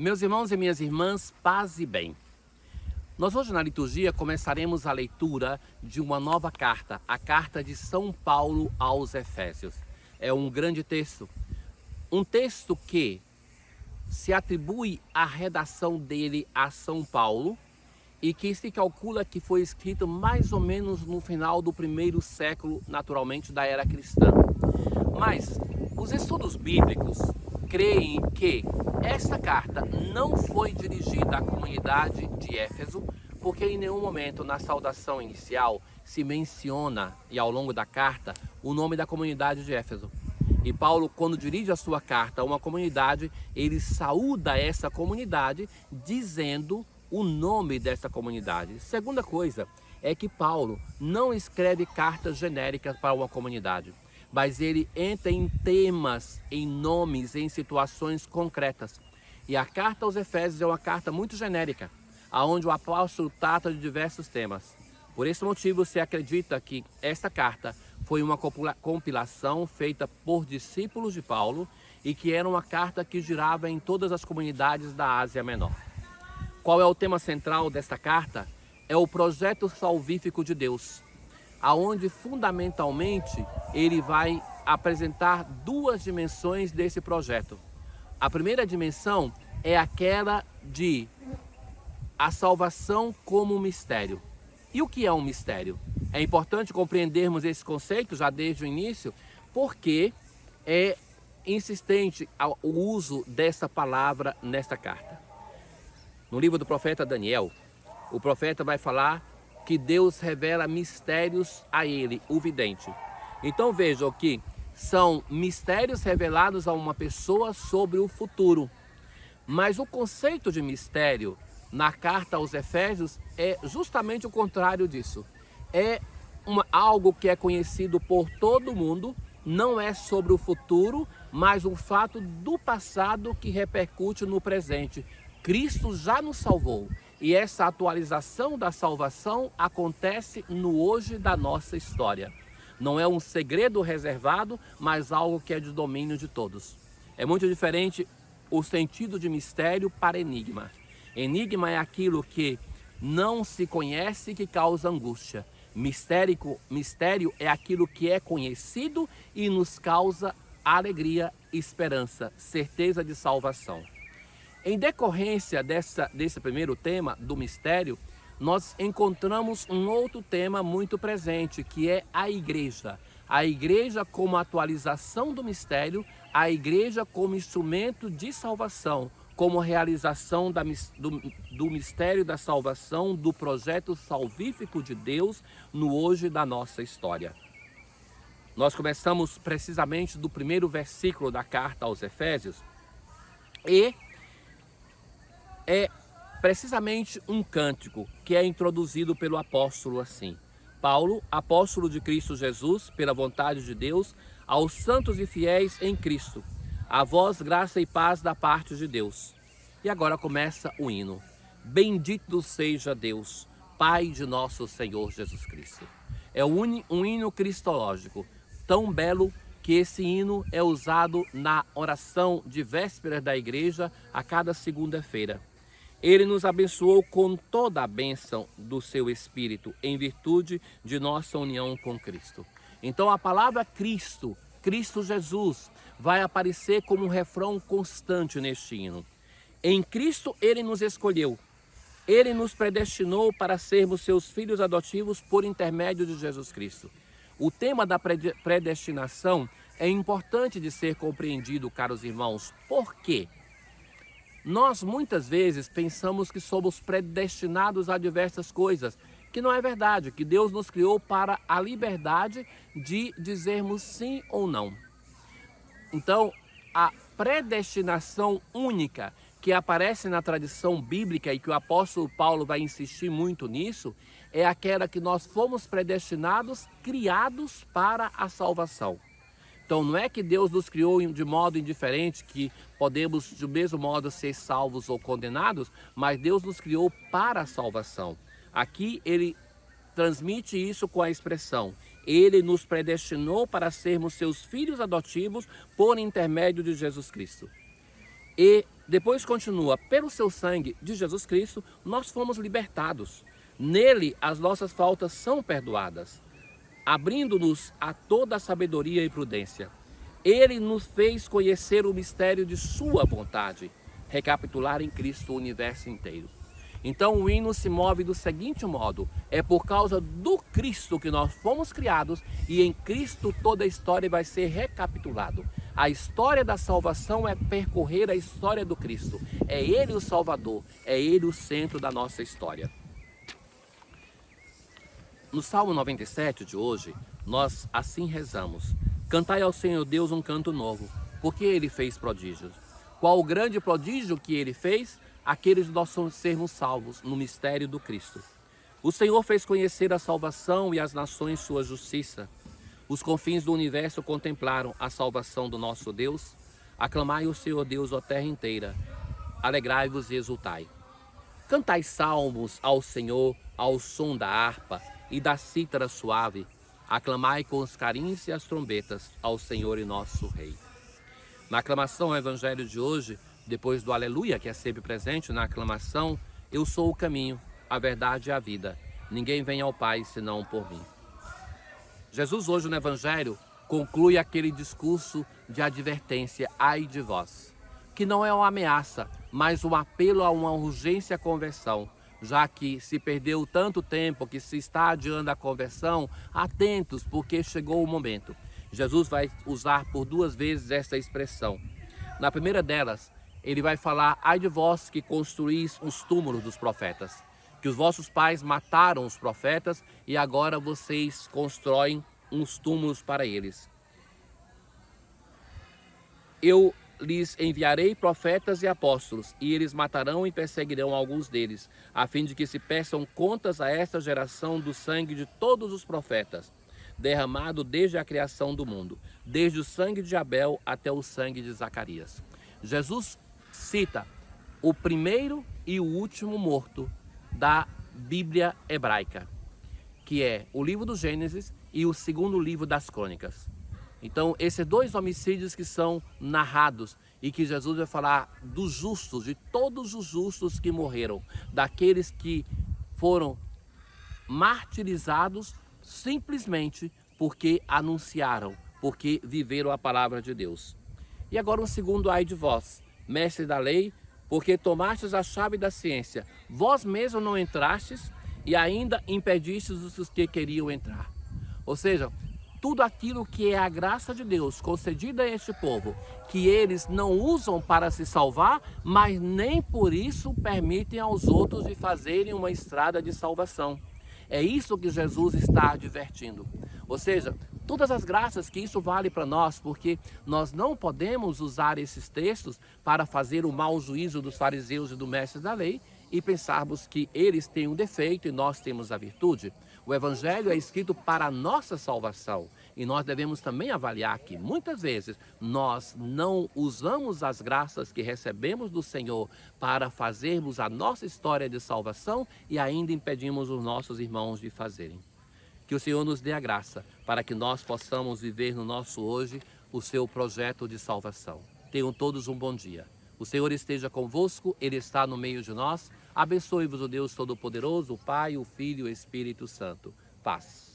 Meus irmãos e minhas irmãs, paz e bem. Nós hoje na liturgia começaremos a leitura de uma nova carta, a carta de São Paulo aos Efésios. É um grande texto, um texto que se atribui a redação dele a São Paulo e que se calcula que foi escrito mais ou menos no final do primeiro século, naturalmente, da era cristã. Mas os estudos bíblicos creem que esta carta não foi dirigida à comunidade de Éfeso, porque em nenhum momento na saudação inicial se menciona, e ao longo da carta, o nome da comunidade de Éfeso. E Paulo, quando dirige a sua carta a uma comunidade, ele saúda essa comunidade dizendo o nome dessa comunidade. Segunda coisa é que Paulo não escreve cartas genéricas para uma comunidade, mas ele entra em temas, em nomes, em situações concretas. E a carta aos Efésios é uma carta muito genérica, onde o apóstolo trata de diversos temas. Por esse motivo, se acredita que esta carta foi uma compilação feita por discípulos de Paulo e que era uma carta que girava em todas as comunidades da Ásia Menor. Qual é o tema central desta carta? É o projeto salvífico de Deus, aonde fundamentalmente ele vai apresentar duas dimensões desse projeto. A primeira dimensão é aquela de a salvação como mistério. E o que é um mistério? É importante compreendermos esse conceito já desde o início, porque é insistente o uso dessa palavra nesta carta. No livro do profeta Daniel, o profeta vai falar que Deus revela mistérios a ele, o vidente. Então vejam que são mistérios revelados a uma pessoa sobre o futuro. Mas o conceito de mistério na carta aos Efésios é justamente o contrário disso. É algo que é conhecido por todo mundo, não é sobre o futuro, mas um fato do passado que repercute no presente. Cristo já nos salvou. E essa atualização da salvação acontece no hoje da nossa história. Não é um segredo reservado, mas algo que é de domínio de todos. É muito diferente o sentido de mistério para enigma. Enigma é aquilo que não se conhece e que causa angústia. Mistério é aquilo que é conhecido e nos causa alegria, esperança, certeza de salvação. Em decorrência desse primeiro tema, do mistério, nós encontramos um outro tema muito presente, que é a igreja. A igreja como atualização do mistério, a igreja como instrumento de salvação, como realização do mistério da salvação, do projeto salvífico de Deus no hoje da nossa história. Nós começamos precisamente do primeiro versículo da carta aos Efésios, e é precisamente um cântico que é introduzido pelo apóstolo assim: Paulo, apóstolo de Cristo Jesus, pela vontade de Deus, aos santos e fiéis em Cristo, a vós graça e paz da parte de Deus. E agora começa o hino: Bendito seja Deus, Pai de nosso Senhor Jesus Cristo. É um hino cristológico, tão belo que esse hino é usado na oração de vésperas da igreja a cada segunda-feira. Ele nos abençoou com toda a bênção do seu Espírito, em virtude de nossa união com Cristo. Então a palavra Cristo, Cristo Jesus, vai aparecer como um refrão constante neste hino. Em Cristo ele nos escolheu, ele nos predestinou para sermos seus filhos adotivos por intermédio de Jesus Cristo. O tema da predestinação é importante de ser compreendido, caros irmãos. Por quê? Nós muitas vezes pensamos que somos predestinados a diversas coisas, que não é verdade, que Deus nos criou para a liberdade de dizermos sim ou não. Então, a predestinação única que aparece na tradição bíblica e que o apóstolo Paulo vai insistir muito nisso, é aquela que nós fomos predestinados, criados para a salvação. Então não é que Deus nos criou de modo indiferente, que podemos do mesmo modo ser salvos ou condenados, mas Deus nos criou para a salvação. Aqui ele transmite isso com a expressão: Ele nos predestinou para sermos seus filhos adotivos por intermédio de Jesus Cristo. E Depois continua, pelo seu sangue de Jesus Cristo, nós fomos libertados. Nele as nossas faltas são perdoadas, abrindo-nos a toda a sabedoria e prudência. Ele nos fez conhecer o mistério de sua vontade, recapitular em Cristo o universo inteiro. Então o hino se move do seguinte modo: é por causa do Cristo que nós fomos criados e em Cristo toda a história vai ser recapitulada. A história da salvação é percorrer a história do Cristo. É Ele o Salvador, é Ele o centro da nossa história. No Salmo 97 de hoje, nós assim rezamos: cantai ao Senhor Deus um canto novo, porque Ele fez prodígios. Qual o grande prodígio que Ele fez? Aqueles de nós sermos salvos no mistério do Cristo. O Senhor fez conhecer a salvação e as nações sua justiça. Os confins do universo contemplaram a salvação do nosso Deus. Aclamai o Senhor Deus, ó terra inteira. Alegrai-vos e exultai. Cantai salmos ao Senhor ao som da harpa e da cítara suave. Aclamai com os clarins e as trombetas ao Senhor e nosso Rei. Na aclamação ao Evangelho de hoje, depois do aleluia, que é sempre presente na aclamação, eu sou o caminho, a verdade e a vida. Ninguém vem ao Pai senão por mim. Jesus hoje no Evangelho conclui aquele discurso de advertência, ai de vós, que não é uma ameaça, mas um apelo a uma urgência à conversão, já que se perdeu tanto tempo que se está adiando a conversão, atentos, porque chegou o momento. Jesus vai usar por 2 vezes essa expressão. Na primeira delas, ele vai falar, ai de vós que construís os túmulos dos profetas, que os vossos pais mataram os profetas e agora vocês constroem uns túmulos para eles. Eu lhes enviarei profetas e apóstolos, e eles matarão e perseguirão alguns deles, a fim de que se peçam contas a esta geração do sangue de todos os profetas, derramado desde a criação do mundo, desde o sangue de Abel até o sangue de Zacarias. Jesus cita o primeiro e o último morto da Bíblia hebraica, que é o livro do Gênesis e o segundo livro das Crônicas. Então, esses 2 homicídios que são narrados e que Jesus vai falar dos justos, de todos os justos que morreram, daqueles que foram martirizados simplesmente porque anunciaram, porque viveram a palavra de Deus. E agora um segundo ai de vós, mestres da lei, porque tomastes a chave da ciência, vós mesmos não entrastes e ainda impedistes os que queriam entrar. Ou seja, tudo aquilo que é a graça de Deus concedida a este povo, que eles não usam para se salvar, mas nem por isso permitem aos outros de fazerem uma estrada de salvação. É isso que Jesus está advertindo. Ou seja, todas as graças que isso vale para nós, porque nós não podemos usar esses textos para fazer o mau juízo dos fariseus e do mestre da lei e pensarmos que eles têm um defeito e nós temos a virtude. O Evangelho é escrito para a nossa salvação e nós devemos também avaliar que muitas vezes nós não usamos as graças que recebemos do Senhor para fazermos a nossa história de salvação e ainda impedimos os nossos irmãos de fazerem. Que o Senhor nos dê a graça para que nós possamos viver no nosso hoje o seu projeto de salvação. Tenham todos um bom dia. O Senhor esteja convosco, Ele está no meio de nós. Abençoe-vos o Deus Todo-Poderoso, o Pai, o Filho e o Espírito Santo. Paz.